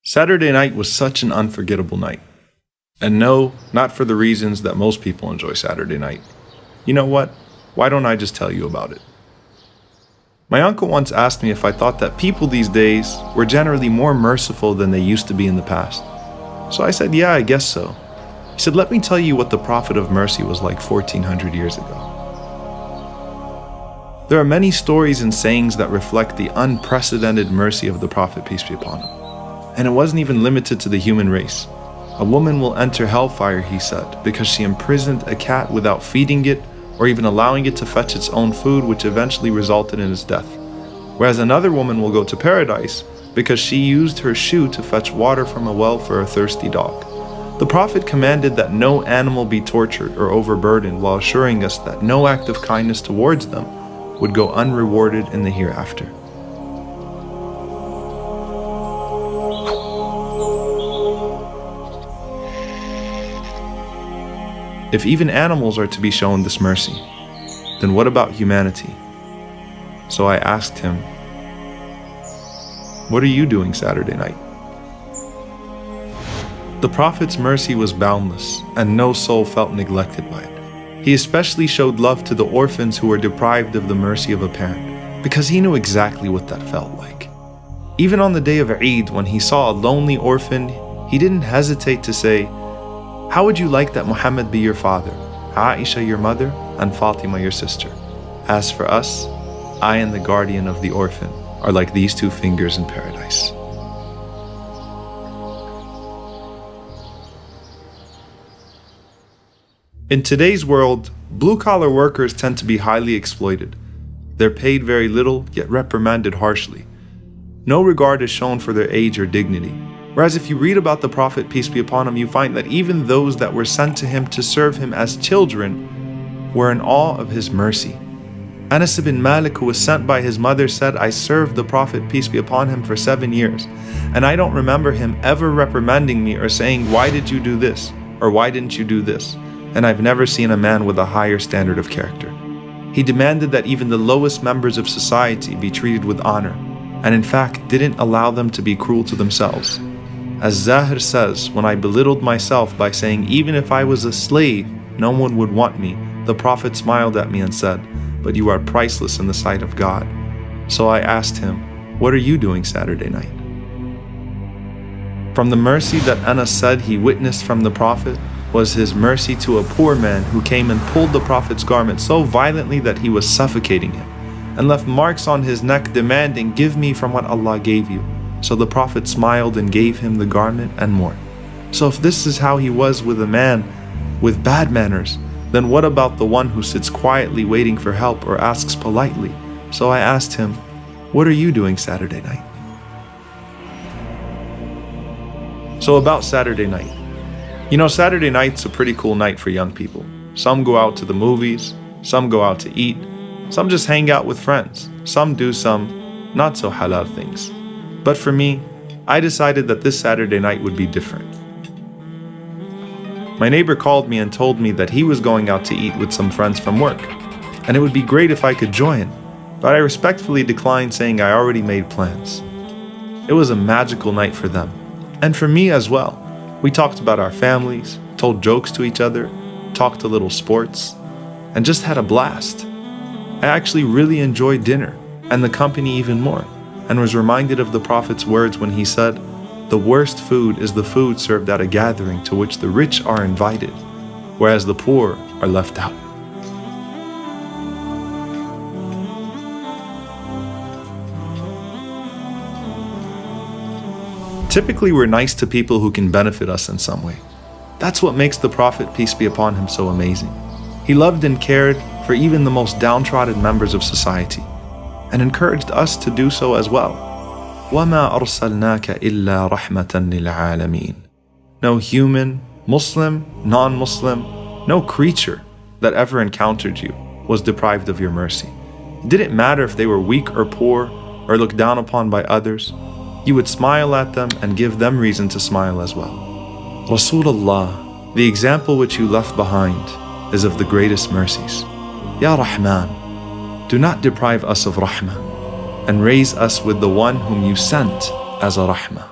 Saturday night was such an unforgettable night. And no, not for the reasons that most people enjoy Saturday night. You know what? Why don't I just tell you about it? My uncle once asked me if I thought that people these days were generally more merciful than they used to be in the past. So I said, yeah, I guess so. He said, let me tell you what the Prophet of Mercy was like 1400 years ago. There are many stories and sayings that reflect the unprecedented mercy of the Prophet, peace be upon him. And it wasn't even limited to the human race. A woman will enter hellfire, he said, because she imprisoned a cat without feeding it or even allowing it to fetch its own food, which eventually resulted in its death. Whereas another woman will go to paradise because she used her shoe to fetch water from a well for a thirsty dog. The Prophet commanded that no animal be tortured or overburdened, while assuring us that no act of kindness towards them would go unrewarded in the hereafter. If even animals are to be shown this mercy, then what about humanity? So I asked him, what are you doing Saturday night? The Prophet's mercy was boundless, and no soul felt neglected by it. He especially showed love to the orphans who were deprived of the mercy of a parent, because he knew exactly what that felt like. Even on the day of Eid, when he saw a lonely orphan, he didn't hesitate to say, how would you like that Muhammad be your father, Aisha your mother, and Fatima your sister? As for us, I and the guardian of the orphan are like these two fingers in paradise. In today's world, blue-collar workers tend to be highly exploited. They're paid very little, yet reprimanded harshly. No regard is shown for their age or dignity. Whereas if you read about the Prophet, peace be upon him, you find that even those that were sent to him to serve him as children were in awe of his mercy. Anas ibn Malik, who was sent by his mother, said, I served the Prophet, peace be upon him, for 7 years, and I don't remember him ever reprimanding me or saying, why did you do this? Or why didn't you do this? And I've never seen a man with a higher standard of character. He demanded that even the lowest members of society be treated with honor, and in fact didn't allow them to be cruel to themselves. As Zahir says, when I belittled myself by saying even if I was a slave, no one would want me, the Prophet smiled at me and said, but you are priceless in the sight of God. So I asked him, what are you doing Saturday night? From the mercy that Anas said he witnessed from the Prophet was his mercy to a poor man who came and pulled the Prophet's garment so violently that he was suffocating him, and left marks on his neck demanding, give me from what Allah gave you. So the Prophet smiled and gave him the garment and more. So if this is how he was with a man with bad manners, then what about the one who sits quietly waiting for help or asks politely? So I asked him, what are you doing Saturday night? So about Saturday night. You know, Saturday night's a pretty cool night for young people. Some go out to the movies, some go out to eat, some just hang out with friends, some do some not so halal things. But for me, I decided that this Saturday night would be different. My neighbor called me and told me that he was going out to eat with some friends from work, and it would be great if I could join, but I respectfully declined, saying I already made plans. It was a magical night for them, and for me as well. We talked about our families, told jokes to each other, talked a little sports, and just had a blast. I actually really enjoyed dinner, and the company even more, and was reminded of the Prophet's words when he said, the worst food is the food served at a gathering to which the rich are invited, whereas the poor are left out. Typically, we're nice to people who can benefit us in some way. That's what makes the Prophet, peace be upon him, so amazing. He loved and cared for even the most downtrodden members of society, and encouraged us to do so as well. وَمَا أَرْسَلْنَاكَ إِلَّا رَحْمَةً لِلْعَالَمِينَ. No human, Muslim, non-Muslim, no creature that ever encountered you was deprived of your mercy. It didn't matter if they were weak or poor or looked down upon by others. You would smile at them and give them reason to smile as well. Rasulullah, the example which you left behind, is of the greatest mercies. Ya Rahman, do not deprive us of Rahmah, and raise us with the one whom you sent as a Rahmah.